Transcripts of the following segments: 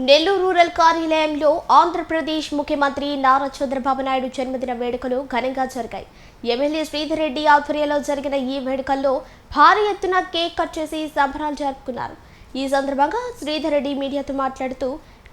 Nellore rural కార్యాలయంలో ఆంధ్రప్రదేశ్ ముఖ్యమంత్రి నారా చంద్రబాబు నాయుడు జన్మదిన వేడుకలు ఘనంగా జరిగాయి. ఎమ్మెల్యే శ్రీధర్ రెడ్డి ఆధ్వర్యంలో జరిగిన ఈ వేడుకల్లో భారీ ఎత్తున కేక్ కట్ చేసి సంబరాలు జరుపుకున్నారు. ఈ సందర్భంగా శ్రీధర్ రెడ్డి మీడియాతో మాట్లాడుతూ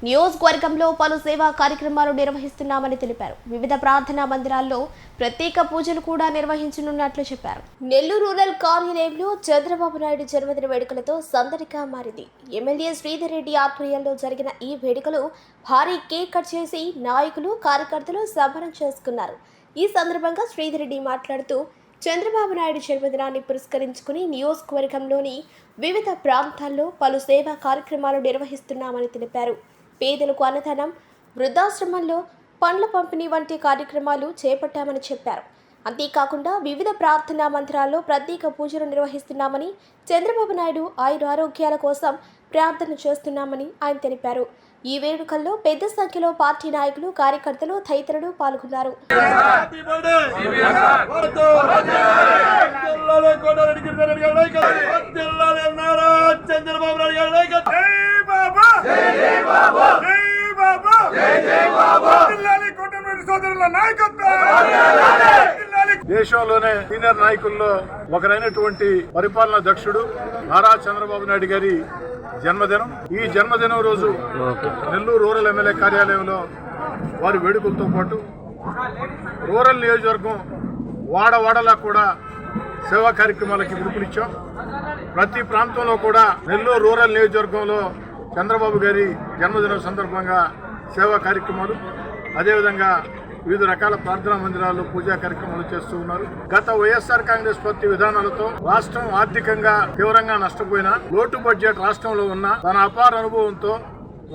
నియోజకవర్గంలో పలు సేవా కార్యక్రమాలు నిర్వహిస్తున్నామని తెలిపారు. వివిధ ప్రార్థనా మందిరాల్లో ప్రత్యేక పూజలు కూడా నిర్వహించనున్నట్లు చెప్పారు. నెల్లూరు రూరల్ కార్యాలయంలో చంద్రబాబు నాయుడు జన్మదిన వేడుకలతో సందడిగా మారింది. ఎమ్మెల్యే శ్రీధర్ రెడ్డి ఆధ్వర్యంలో జరిగిన ఈ వేడుకలు భారీ కేక్ కట్ చేసి నాయకులు కార్యకర్తలు సంబరం చేసుకున్నారు. ఈ సందర్భంగా శ్రీధర్ రెడ్డి మాట్లాడుతూ చంద్రబాబు నాయుడు జన్మదినాన్ని పురస్కరించుకుని నియోజకవర్గంలోని వివిధ ప్రాంతాల్లో పలు సేవా కార్యక్రమాలు నిర్వహిస్తున్నామని తెలిపారు. పేదలకు అన్నదానం, వృద్ధాశ్రమంలో పండ్ల పంపిణీ వంటి కార్యక్రమాలు చేపట్టామని చెప్పారు. అంతేకాకుండా వివిధ ప్రార్థనా మందిరాల్లో ప్రత్యేక పూజలు నిర్వహిస్తున్నామని, చంద్రబాబు నాయుడు ఆరోగ్యాల కోసం ప్రార్థన చేస్తున్నామని ఆయన తెలిపారు. ఈ వేడుకల్లో పెద్ద సంఖ్యలో పార్టీ నాయకులు, కార్యకర్తలు తదితరులు పాల్గొన్నారు. దేశంలోనే సీనియర్ నాయకుల్లో ఒకరైనటువంటి పరిపాలనా దక్షుడు నారా చంద్రబాబు నాయుడు గారి జన్మదినం. ఈ జన్మదినం రోజు నెల్లూరు రూరల్ ఎమ్మెల్యే కార్యాలయంలో వారి వేడుకలతో పాటు రూరల్ నియోజకవర్గం వాడవాడలా కూడా సేవా కార్యక్రమాలకి పిలుపునిచ్చాం. ప్రతి ప్రాంతంలో కూడా నెల్లూరు రూరల్ నియోజకవర్గంలో చంద్రబాబు గారి జన్మదినం సందర్భంగా సేవా కార్యక్రమాలు, అదేవిధంగా వివిధ రకాల ప్రార్థనా మందిరాల్లో పూజా కార్యక్రమాలు చేస్తూ ఉన్నారు. గత వైఎస్ఆర్ కాంగ్రెస్ పార్టీ విధానాలతో రాష్ట్రం ఆర్థికంగా తీవ్రంగా నష్టపోయిన లోటు బడ్జెట్ రాష్ట్రంలో ఉన్న తన అపార అనుభవంతో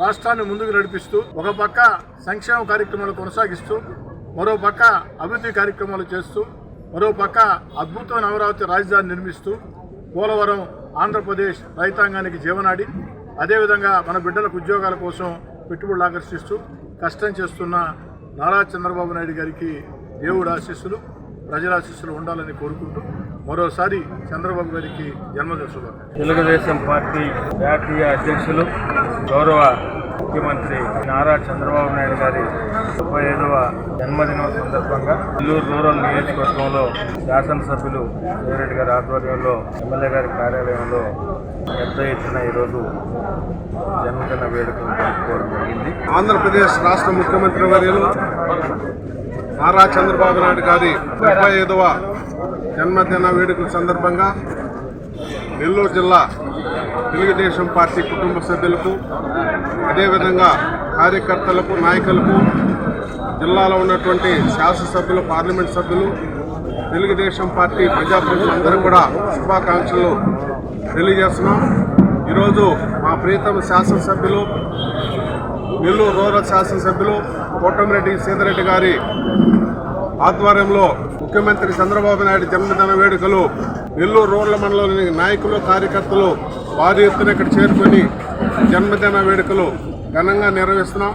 రాష్ట్రాన్ని ముందుకు నడిపిస్తూ ఒక పక్క సంక్షేమ కార్యక్రమాలు కొనసాగిస్తూ, మరో పక్క అభివృద్ధి కార్యక్రమాలు చేస్తూ, మరో పక్క అద్భుతమైన అమరావతి రాజధాని నిర్మిస్తూ పోలవరం ఆంధ్రప్రదేశ్ రైతాంగానికి జీవనాడి, అదేవిధంగా మన బిడ్డలకు ఉద్యోగాల కోసం పెట్టుబడులు ఆకర్షిస్తూ కష్టం చేస్తున్న నారా చంద్రబాబు నాయుడు గారికి దేవుడు ఆశీస్సులు, ప్రజల ఆశీస్సులు ఉండాలని కోరుకుంటూ మరోసారి చంద్రబాబు గారికి జన్మదిన శుభాకాంక్షలు. తెలుగుదేశం పార్టీ జాతీయ అధ్యక్షులు గౌరవ ముఖ్యమంత్రి నారా చంద్రబాబు నాయుడు గారి 35వ జన్మదినం సందర్భంగా నెల్లూరు రూరల్ నియోజకవర్గంలో శాసనసభ్యులు శ్రీరెడ్డి గారి ఆధ్వర్యంలో ఎమ్మెల్యే గారి కార్యాలయంలో పెద్ద ఎత్తున ఈరోజు జన్మదిన వేడుకలు జరుపుకోవడం జరిగింది. ఆంధ్రప్రదేశ్ రాష్ట్ర ముఖ్యమంత్రి వర్యులు నారా చంద్రబాబు నాయుడు గారి 35వ జన్మదిన వేడుకల సందర్భంగా నెల్లూరు జిల్లా తెలుగుదేశం పార్టీ కుటుంబ సభ్యులకు, అదేవిధంగా కార్యకర్తలకు, నాయకులకు, జిల్లాలో ఉన్నటువంటి శాసనసభ్యులు, పార్లమెంట్ సభ్యులు, తెలుగుదేశం పార్టీ ప్రజాప్రతినిధులందరూ కూడా శుభాకాంక్షలు తెలియజేస్తున్నాం. ఈరోజు మా ప్రియతమ శాసనసభ్యులు, నెల్లూరు రూరల్ శాసనసభ్యులు కోటమిరెడ్డి శ్రీధర్ రెడ్డి గారి ఆధ్వర్యంలో ముఖ్యమంత్రి చంద్రబాబు నాయుడు జన్మదిన వేడుకలు నెల్లూరు రూరల్ మండలంలోని నాయకులు, కార్యకర్తలు భారీ ఎత్తున ఇక్కడ చేరుకొని జన్మదిన వేడుకలు ఘనంగా నిర్వహిస్తున్నాం.